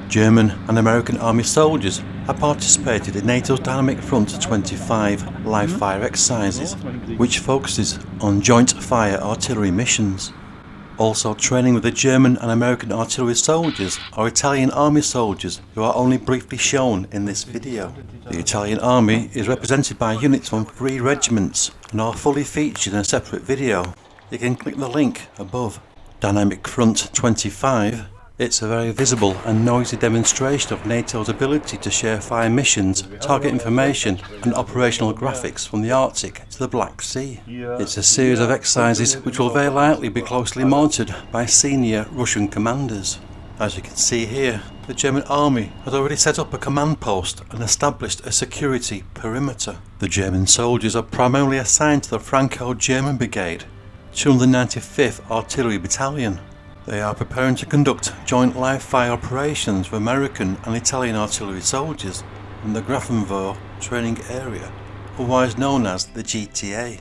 German and American Army soldiers have participated in NATO's Dynamic Front 25 live fire exercises, which focuses on joint fire artillery missions. Also training with the German and American artillery soldiers are Italian Army soldiers who are only briefly shown in this video. The Italian Army is represented by units from 3 regiments and are fully featured in a separate video. You can click the link above. Dynamic Front 25. It's a very visible and noisy demonstration of NATO's ability to share fire missions, target information and operational graphics from the Arctic to the Black Sea. It's a series of exercises which will very likely be closely monitored by senior Russian commanders. As you can see here, the German army has already set up a command post and established a security perimeter. The German soldiers are primarily assigned to the Franco-German Brigade, 295th Artillery Battalion. They are preparing to conduct joint live fire operations with American and Italian artillery soldiers in the Grafenwohr training area, otherwise known as the GTA.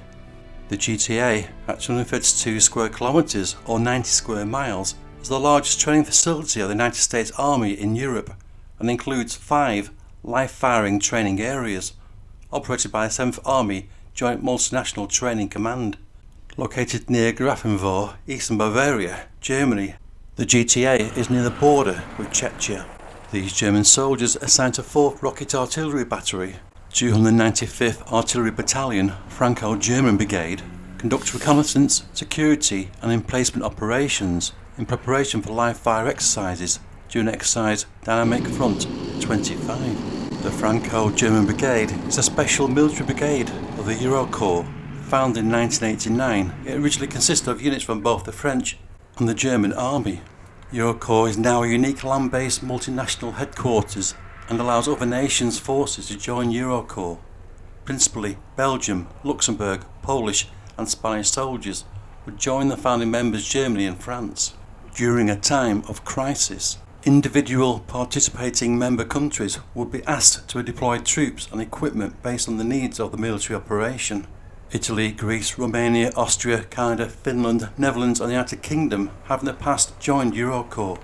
The GTA, at 232 square kilometers or 90 square miles, is the largest training facility of the United States Army in Europe and includes 5 live firing training areas operated by the 7th Army Joint Multinational Training Command. Located near Grafenwohr, eastern Bavaria, Germany, the GTA is near the border with Czechia. These German soldiers assigned to 4th Rocket Artillery Battery, 295th Artillery Battalion, Franco-German Brigade, conduct reconnaissance, security and emplacement operations in preparation for live fire exercises during exercise Dynamic Front 25. The Franco-German Brigade is a special military brigade of the Eurocorps. Founded in 1989, it originally consisted of units from both the French and the German Army. Eurocorps is now a unique land-based multinational headquarters and allows other nations' forces to join Eurocorps. Principally Belgium, Luxembourg, Polish and Spanish soldiers would join the founding members Germany and France. During a time of crisis, individual participating member countries would be asked to deploy troops and equipment based on the needs of the military operation. Italy, Greece, Romania, Austria, Canada, Finland, Netherlands and the United Kingdom have in the past joined Eurocorps.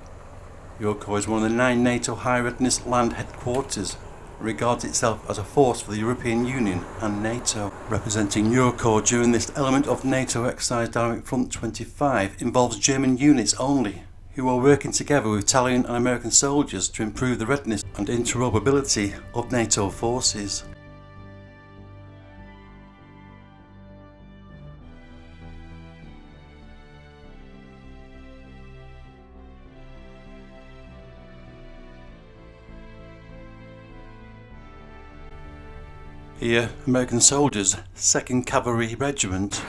Eurocorps is one of the 9 NATO High Readiness Land headquarters and regards itself as a force for the European Union and NATO. Representing Eurocorps during this element of NATO exercise Dynamic Front 25 involves German units only, who are working together with Italian and American soldiers to improve the readiness and interoperability of NATO forces. Here, American soldiers, 2nd Cavalry Regiment,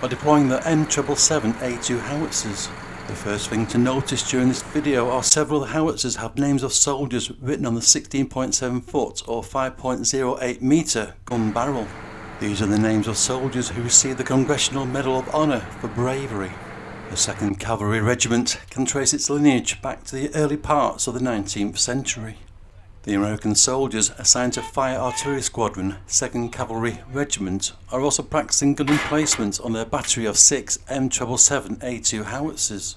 are deploying the M777A2 howitzers. The first thing to notice during this video are several of the howitzers have names of soldiers written on the 16.7 foot or 5.08 metre gun barrel. These are the names of soldiers who received the Congressional Medal of Honor for bravery. The 2nd Cavalry Regiment can trace its lineage back to the early parts of the 19th century. The American soldiers assigned to Fire Artillery Squadron, 2nd Cavalry Regiment, are also practicing gun emplacement on their battery of 6 M777A2 howitzers.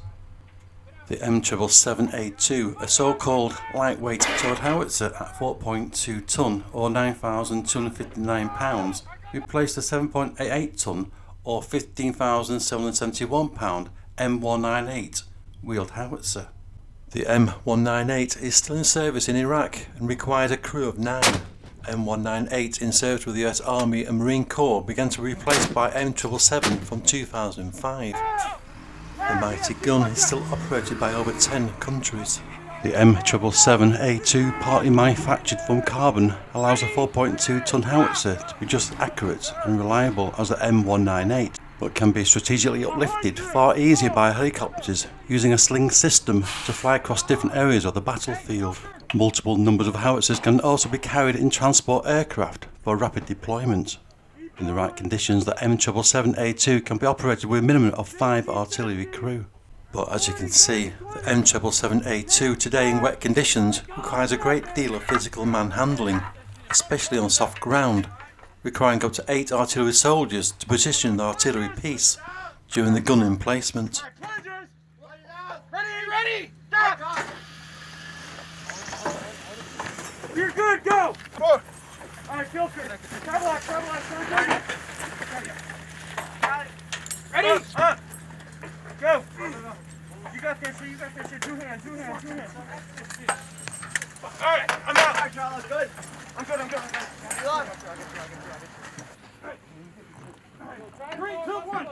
The M777A2, a so-called lightweight towed howitzer at 4.2 tonne or 9,259 pounds, replaced the 7.88 tonne or 15,771 pound M198 wheeled howitzer. The M198 is still in service in Iraq and required a crew of 9. M198 in service with the US Army and Marine Corps began to be replaced by M777 from 2005. The mighty gun is still operated by over 10 countries. The M777A2, partly manufactured from carbon, allows a 4.2 tonne howitzer to be just as accurate and reliable as the M198. But can be strategically uplifted far easier by helicopters using a sling system to fly across different areas of the battlefield. Multiple numbers of howitzers can also be carried in transport aircraft for rapid deployment. In the right conditions, the M777A2 can be operated with a minimum of 5 artillery crew. But as you can see, the M777A2 today in wet conditions requires a great deal of physical manhandling, especially on soft ground, requiring up to 8 artillery soldiers to position the artillery piece during the gun emplacement. You're good, go! All right, filter. Travel out, travel out. Ready? Go! You got this shit, you got this shit. Two hands. Alright, I'm out. Alright, Charles, good. I'm good. You lost. 3, 2, 1.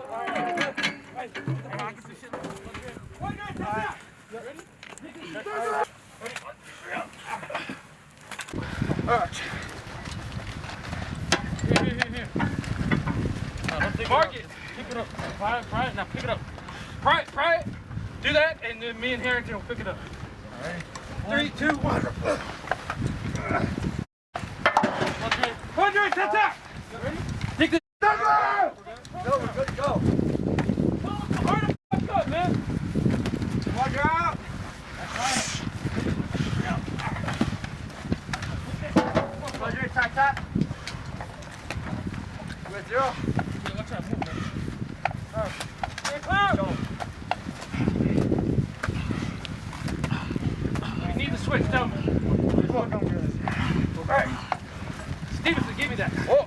One guy, come out. Ready? Alright. Here. Mark it. Pick it up. Pry it. Now pick it up. Pry it. Do that, and then me and Harrington will pick it up. Alright. 3, 2, 1. 100, tap. Ready? Take the. No, we're good to go. Hurry the fuck up, man. Watch out. Tap. Good zero. Watch out, move, man. Stay clear. We need the switch, down. Alright. Stevenson, give me that. Oh.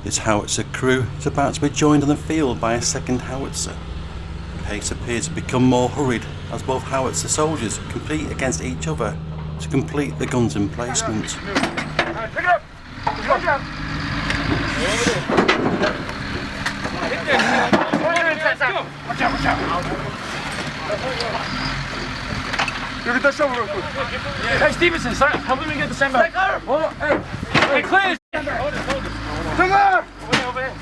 This howitzer crew is about to be joined on the field by a second howitzer. The pace appears to become more hurried as both howitzer soldiers compete against each other to complete the guns emplacement. Pick it up! Watch out! Watch out! You get that shovel real quick. Hey, Stevenson, help me get the sandbag. Oh, hey, clear! Hold it. Come on! Over here.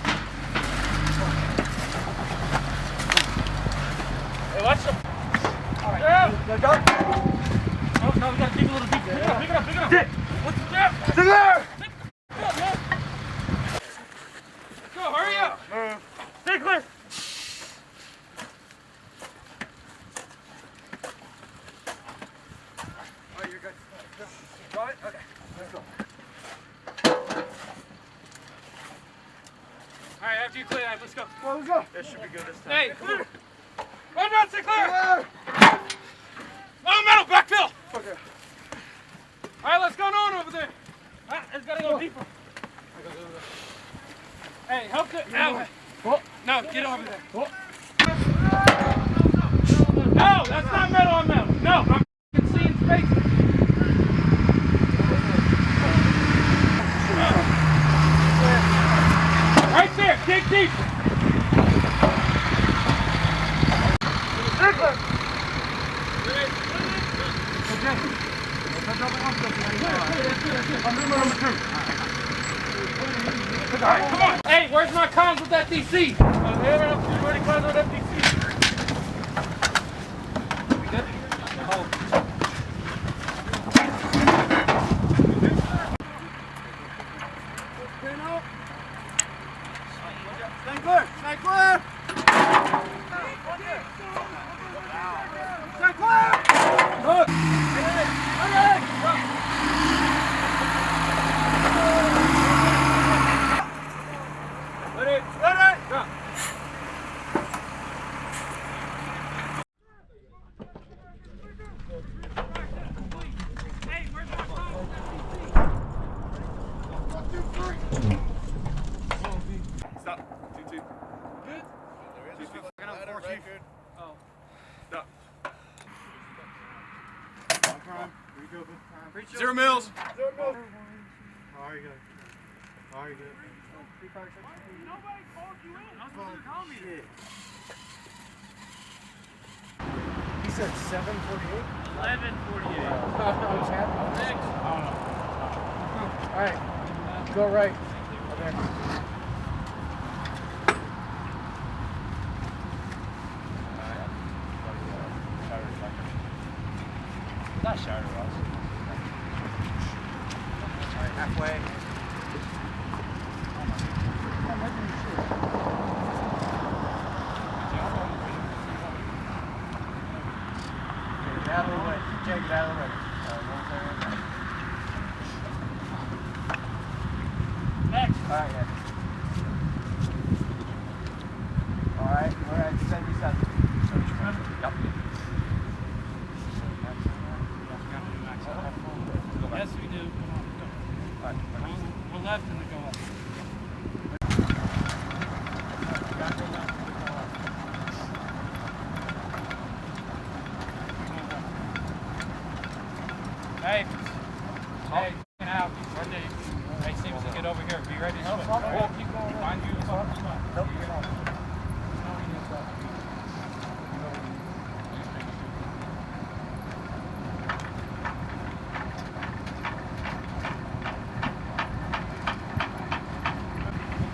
Hey, watch them. All right. Yeah. Go. Oh, no, we gotta dig a little deeper. Pick it up. Dig. What's the depth? Dig there! Pick it up, man. Go, hurry up. Stay clear. Oh, you're good. Got it? Okay. Let's go. Alright, after you clear that, let's go. Well, let's go. This should be good this time. Hey, clear. Run down, stay clear. Oh, metal, backfill. Okay. Alright, let's go on over there. It's gotta go deeper. Hey, help it. Out. No, get over there. No, that's not metal on metal. No, I'm seeing space. Right there, dig deep. Alright, come on. Hey, where's my comms with that DC? Already comms with that DC. We good? Stay clear! Stay clear! Good! Ready? Go! Hey, where's my phone? 1, 2, 3. Stop. 2, 2. Good? I'm gonna force you. Oh. Stop. Zero mils. Alright, good. Nobody called you in. I was supposed to call me. He said 7:48? 11:48. Thanks. Alright. Go right. Okay. That showed it was. Alright, halfway. Get out of the way. Jay, get out of the way. Next. Alright, yeah. Alright, we're at 77. Yep. Yes, we do. Come on, go. Alright. Go left and then go up. Hey, hey, get out. Where they? Hey, seems to get over here. Be ready to swim. Oh, keep going. Find you. Nope.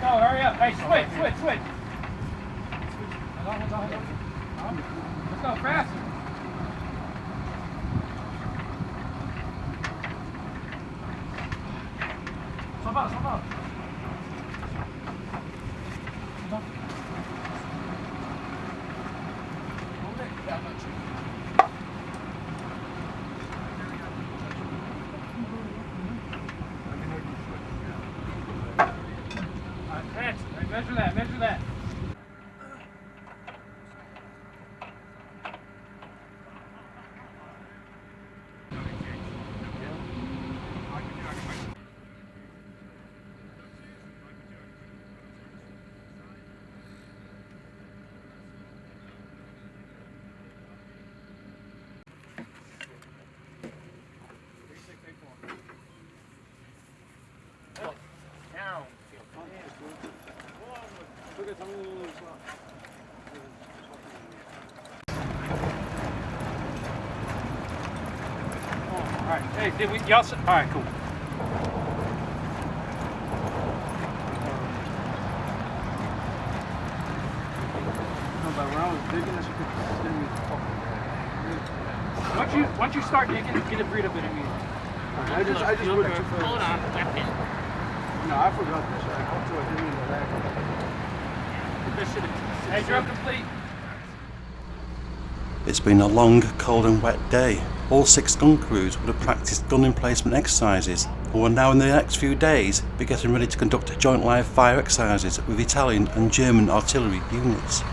Go, hurry up. Hey, switch. Let's go faster. Stop up. Hold it. Yeah, I'm not sure. Measure that. Alright, hey, did we, y'all, alright, cool. Once you start digging, get a breathe of it immediately. I just put it. Hold on. No, I forgot this. I got to it in the back. Hey, drill complete. It's been a long, cold and wet day. All 6 gun crews would have practiced gun emplacement exercises and will now in the next few days be getting ready to conduct joint live fire exercises with Italian and German artillery units.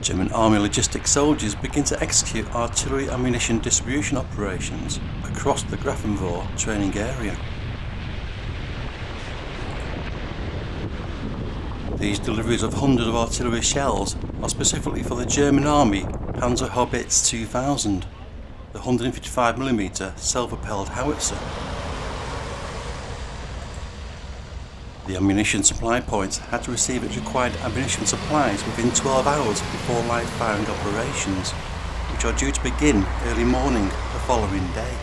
German Army logistic soldiers begin to execute artillery ammunition distribution operations across the Grafenwohr training area. These deliveries of hundreds of artillery shells are specifically for the German Army Panzerhaubitze 2000, the 155mm self-propelled howitzer. The ammunition supply point had to receive its required ammunition supplies within 12 hours before live firing operations, which are due to begin early morning the following day.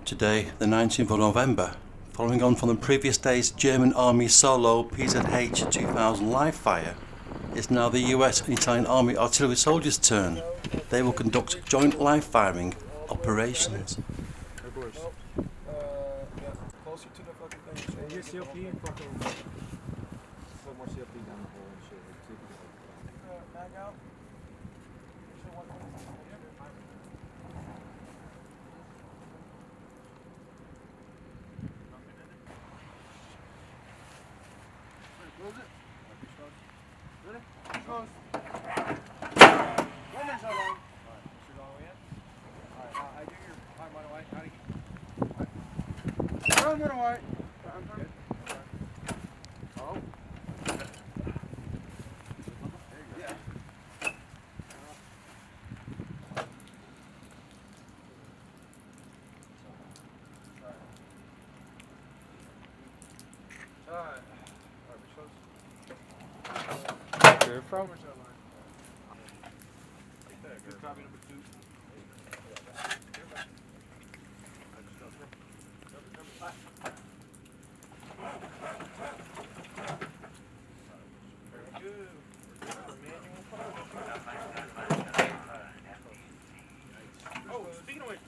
Today, the 19th of November, following on from the previous day's German Army solo PZH 2000 live fire, it's now the US and Italian Army artillery soldiers' turn. They will conduct joint live firing operations. Closer to the fucking thing. Hey, your CLP and fucking put more CLP down the hole and shit. Mag out. Close it. Ready? Close. One minute so long. Alright, shoot all the way in. Alright, I do your high one away. How do you run away. I'm good. Oh. Yeah. Alright. Where from? Good copy number 2. Oh, speaking of which,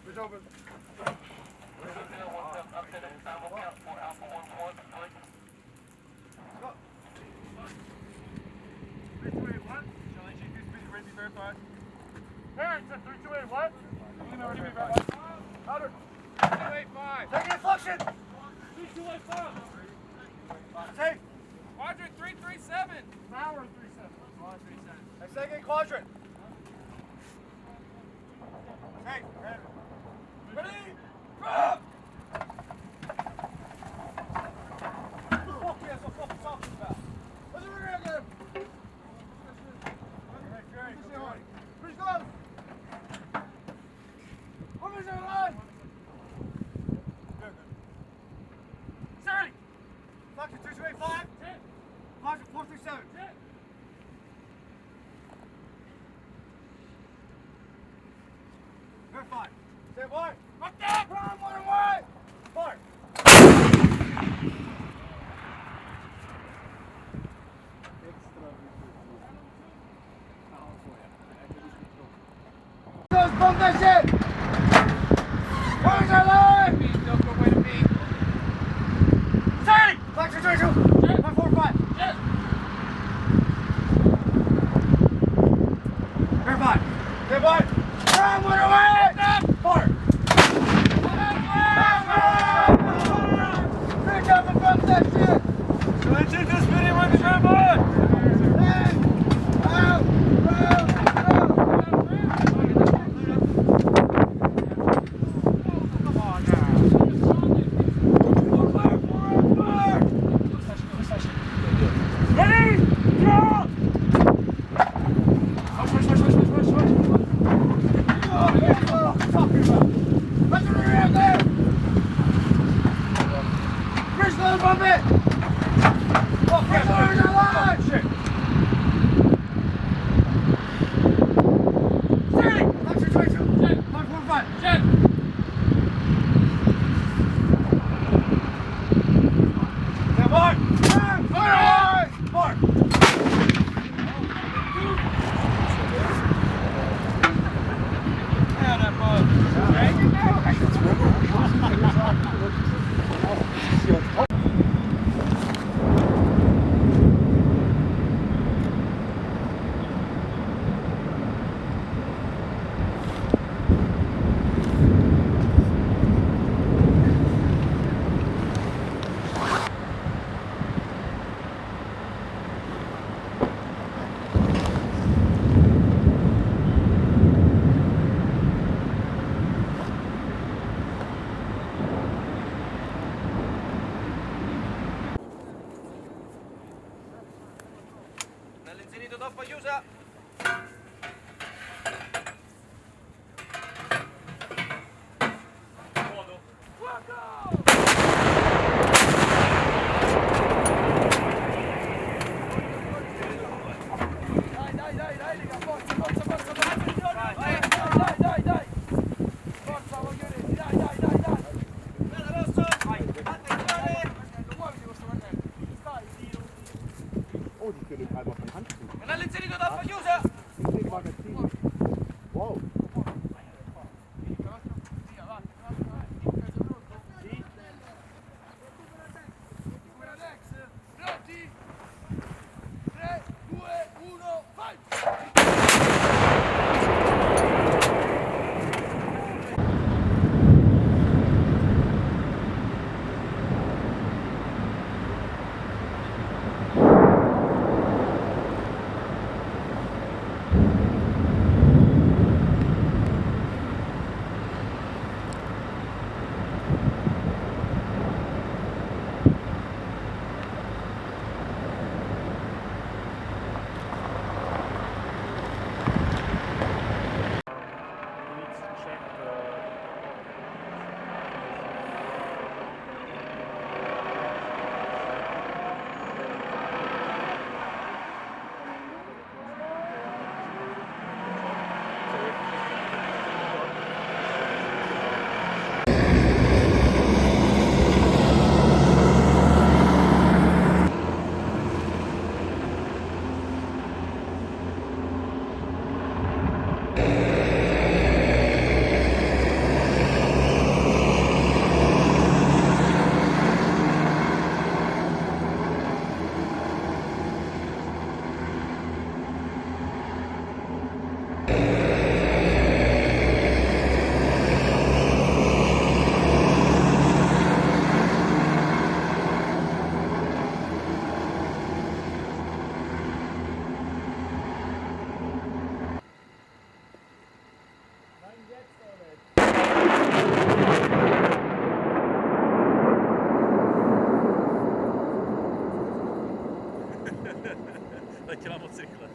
it's open. Parents at 328 what? Louder. 385. Take inflection. 3285. Safe. Quadrant 337. Power 37. Power 37. A second quadrant. Hey, ready? Drop! Fuck yes, I'm fucking talking about. What's the rear again? Pretty close. What was your line? Good. 30. Fucking 3285. 10. 437. 10. Verify. Say what? Fuck that! Run, one away! Fire. Bump that shit! Where's our line? Don't go away to me. 30! Flex 22! 145. Yes! Verify. Say what? Run, one away! Fire! Pick up and bump that shit! So let's take this video when the drum on! Hey! Out! Out! Lecker la motocicla.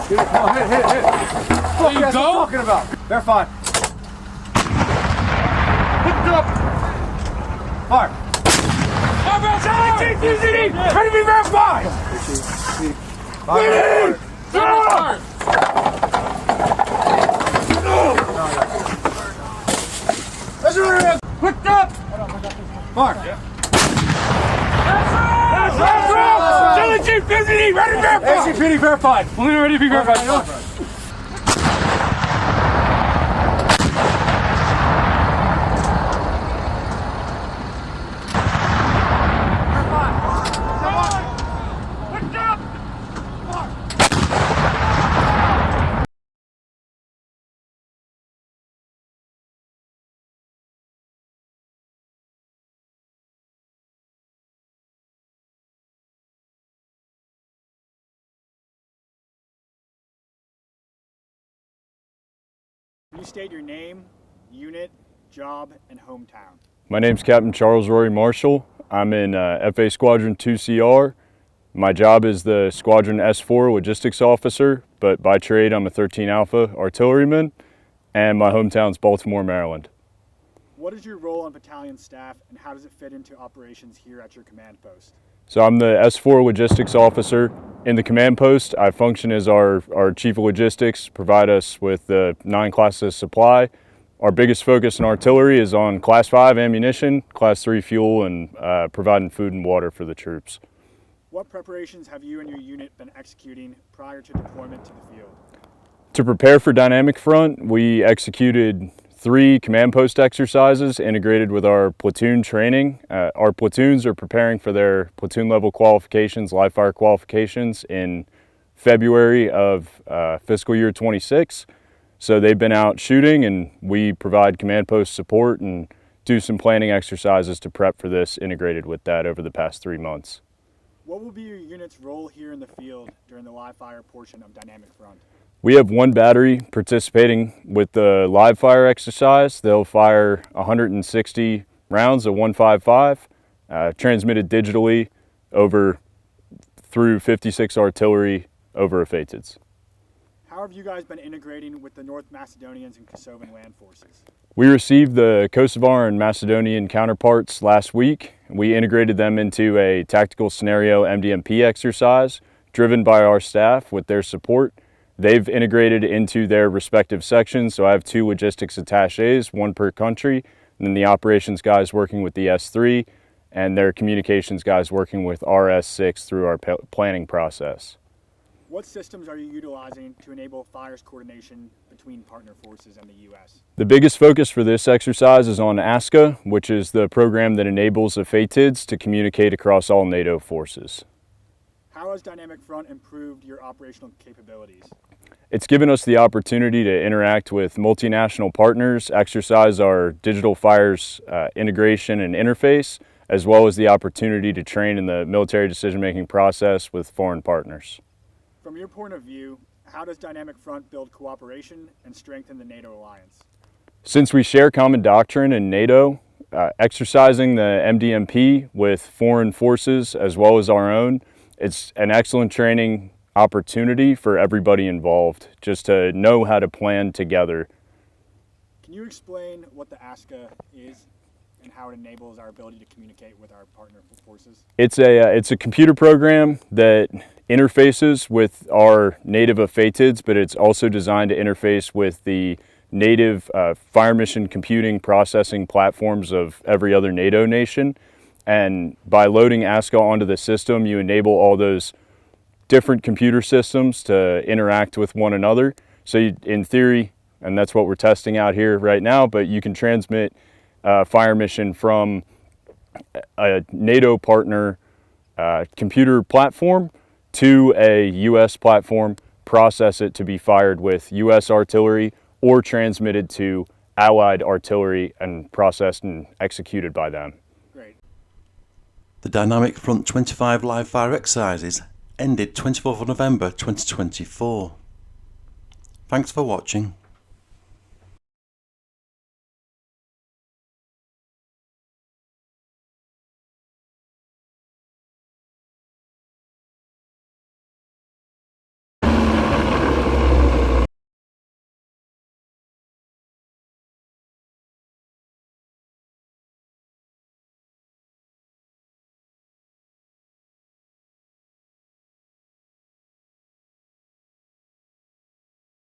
Come on, hit it. Fuck, that's what I'm talking about. They're fine. Pick it up. Fire. Ready to be verified. Ready. Fire. Let's do it. Picked up. Fire. LAPD, ready to verify! LAPD verified. We're ready to be verified. Can you state your name, unit, job, and hometown? My name's Captain Charles Rory Marshall. I'm in FA Squadron 2CR. My job is the Squadron S4 Logistics Officer, but by trade I'm a 13 Alpha Artilleryman, and my hometown's Baltimore, Maryland. What is your role on battalion staff, and how does it fit into operations here at your command post? So I'm the S4 Logistics Officer. In the command post, I function as our Chief of Logistics, provide us with the 9 classes of supply. Our biggest focus in artillery is on Class 5 ammunition, Class 3 fuel, and providing food and water for the troops. What preparations have you and your unit been executing prior to deployment to the field? To prepare for Dynamic Front, we executed 3 command post exercises integrated with our platoon training. Our platoons are preparing for their platoon level qualifications, live fire qualifications in February of fiscal year 26. So they've been out shooting, and we provide command post support and do some planning exercises to prep for this integrated with that over the past 3 months. What will be your unit's role here in the field during the live fire portion of Dynamic Front? We have 1 battery participating with the live fire exercise. They'll fire 160 rounds of 155, transmitted digitally through 56 artillery over AFATIDS. How have you guys been integrating with the North Macedonians and Kosovan land forces? We received the Kosovar and Macedonian counterparts last week. We integrated them into a tactical scenario MDMP exercise driven by our staff with their support. they've integrated into their respective sections. So I have 2 logistics attaches, 1 per country, and then the operations guys working with the S3, and their communications guys working with RS6 through our planning process. What systems are you utilizing to enable fires coordination between partner forces and the U.S.? The biggest focus for this exercise is on ASCA, which is the program that enables the FATIDs to communicate across all NATO forces. How has Dynamic Front improved your operational capabilities? It's given us the opportunity to interact with multinational partners, exercise our digital fires integration and interface, as well as the opportunity to train in the military decision-making process with foreign partners. From your point of view, how does Dynamic Front build cooperation and strengthen the NATO alliance? Since we share common doctrine in NATO, exercising the MDMP with foreign forces as well as our own, it's an excellent training opportunity for everybody involved, just to know how to plan together. Can you explain what the ASCA is and how it enables our ability to communicate with our partner forces? It's a computer program that interfaces with our native FATIDs, but it's also designed to interface with the native fire mission computing processing platforms of every other NATO nation. And by loading ASCA onto the system, you enable all those different computer systems to interact with one another. So you, in theory, and that's what we're testing out here right now, but you can transmit a fire mission from a NATO partner computer platform to a U.S. platform, process it to be fired with U.S. artillery or transmitted to Allied artillery and processed and executed by them. Great. The Dynamic Front 25 live fire exercises ended 24th of November 2024. Thanks for watching.